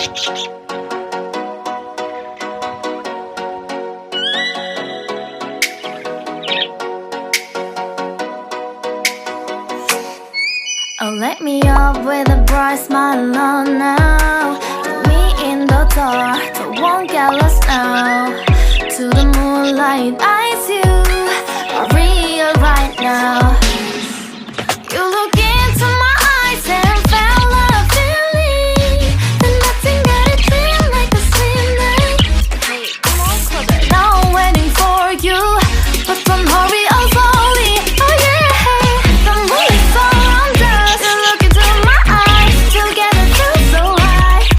Oh, let me up with a bright smile on now. Put me in the dark, so won't get lost now. To the moonlight,